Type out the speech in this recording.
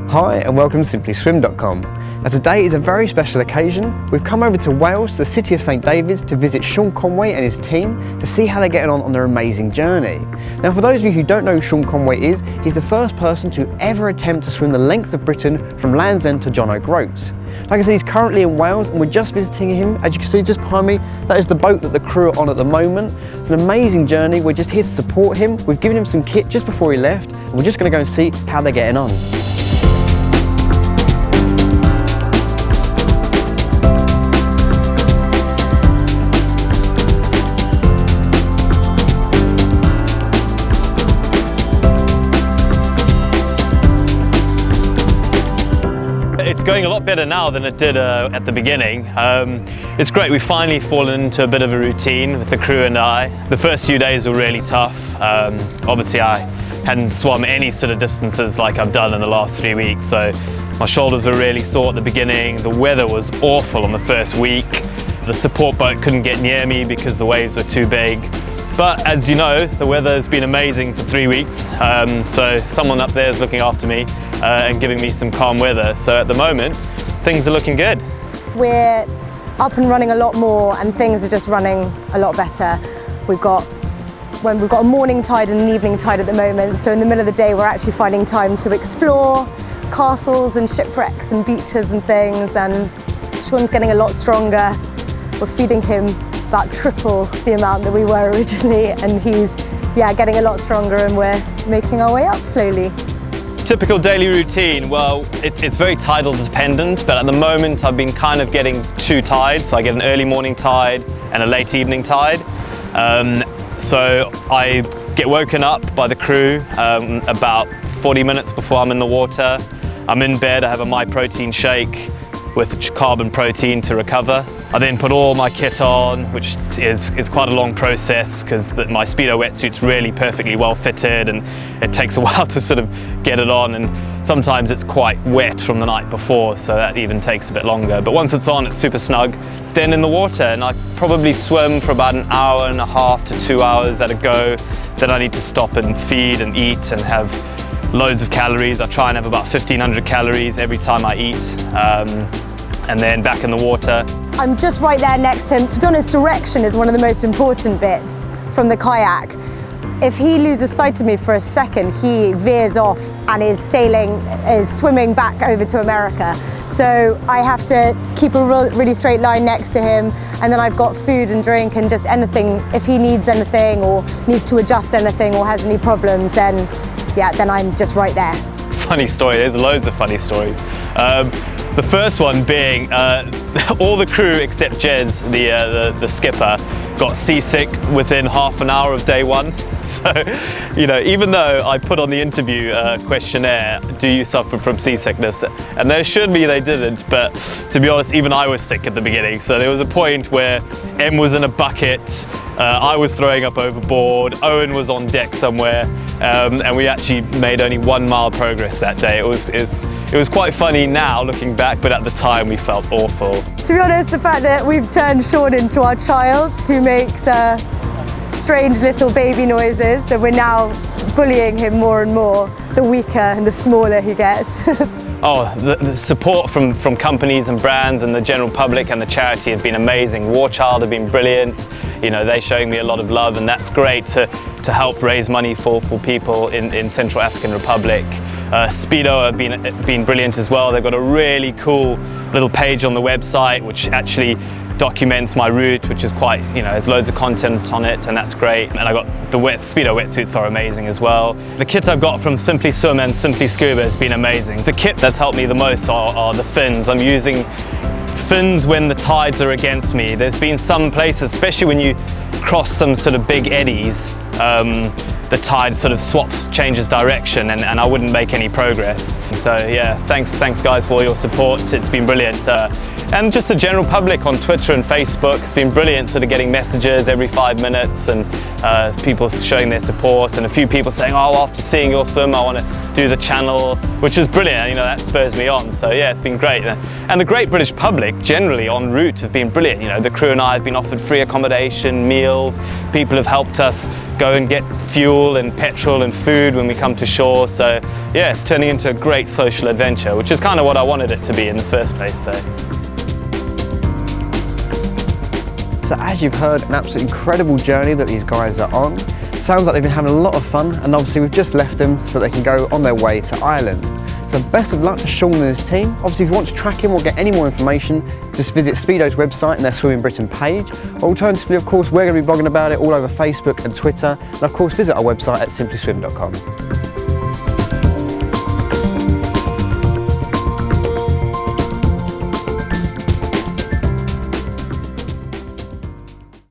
Hi and welcome to SimplySwim.com. Now today is a very special occasion. We've come over to Wales, the city of St David's, to visit Sean Conway and his team to see how they're getting on their amazing journey. Now for those of you who don't know who Sean Conway is, he's the first person to ever attempt to swim the length of Britain from Land's End to John O'Groats. Like I said, he's currently in Wales and we're just visiting him. As you can see just behind me, that is the boat that the crew are on at the moment. It's an amazing journey. We're just here to support him. We've given him some kit just before he left and we're just going to go and see how they're getting on. It's going a lot better now than it did at the beginning. It's great, we've finally fallen into a bit of a routine with the crew and I. The first few days were really tough. Obviously I hadn't swum any sort of distances like I've done in the last 3 weeks, so my shoulders were really sore at the beginning. The weather was awful on the first week. The support boat couldn't get near me because the waves were too big. But as you know, the weather has been amazing for 3 weeks, so someone up there is looking after me and giving me some calm weather. So at the moment, things are looking good. We're up and running a lot more and things are just running a lot better. We've got a morning tide and an evening tide at the moment, so in the middle of the day we're actually finding time to explore castles and shipwrecks and beaches and things, and Sean's getting a lot stronger. We're feeding him about triple the amount that we were originally, and he's getting a lot stronger and we're making our way up slowly. Typical daily routine, well, it's very tidal dependent, but at the moment I've been kind of getting two tides. So I get an early morning tide and a late evening tide. So I get woken up by the crew about 40 minutes before I'm in the water. I'm in bed, I have a My Protein shake with carbon protein to recover. I then put all my kit on, which is quite a long process because my Speedo wetsuit's really perfectly well fitted and it takes a while to sort of get it on, and sometimes it's quite wet from the night before, so that even takes a bit longer. But once it's on, it's super snug. Then in the water, and I probably swim for about an hour and a half to 2 hours at a go. Then I need to stop and feed and eat and have loads of calories. I try and have about 1,500 calories every time I eat. And then back in the water. I'm just right there next to him. To be honest, direction is one of the most important bits from the kayak. If he loses sight of me for a second, he veers off and is swimming back over to America. So I have to keep a really straight line next to him, and then I've got food and drink and just anything. If he needs anything or needs to adjust anything or has any problems, then I'm just right there. Funny story, there's loads of funny stories. The first one being all the crew except Jez, the skipper, got seasick within half an hour of day one. So, even though I put on the interview questionnaire, do you suffer from seasickness? And they assured me they didn't, but to be honest, even I was sick at the beginning. So there was a point where Em was in a bucket, I was throwing up overboard, Owain was on deck somewhere, and we actually made only 1 mile progress that day. It was quite funny now looking back, but at the time we felt awful. To be honest, the fact that we've turned Sean into our child who makes strange little baby noises, so we're now bullying him more and more the weaker and the smaller he gets. Oh, the support from companies and brands and the general public and the charity have been amazing. War Child have been brilliant. They're showing me a lot of love, and that's great to help raise money for people in Central African Republic. Speedo have been brilliant as well. They've got a really cool little page on the website which actually documents my route, which is quite, there's loads of content on it, and that's great. And I got the Speedo wetsuits are amazing as well. The kit I've got from SimplySwim and SimplyScuba has been amazing. The kit that's helped me the most are the fins. I'm using fins when the tides are against me. There's been some places, especially when you cross some sort of big eddies, the tide sort of changes direction, and I wouldn't make any progress. So yeah, thanks guys for all your support. It's been brilliant. And just the general public on Twitter and Facebook, it's been brilliant sort of getting messages every 5 minutes and people showing their support, and a few people saying, oh, after seeing your swim I want to do the channel, which is brilliant. You know, that spurs me on. So yeah, it's been great. And the great British public generally en route have been brilliant. You know, the crew and I have been offered free accommodation, meals, people have helped us go and get fuel and petrol and food when we come to shore. So yeah, it's turning into a great social adventure, which is kind of what I wanted it to be in the first place. So as you've heard, an absolutely incredible journey that these guys are on. Sounds like they've been having a lot of fun, and obviously we've just left them so they can go on their way to Ireland. So best of luck to Sean and his team. Obviously if you want to track him or get any more information, just visit Speedo's website and their Swim in Britain page. Alternatively, of course, we're going to be blogging about it all over Facebook and Twitter, and of course visit our website at SimplySwim.com.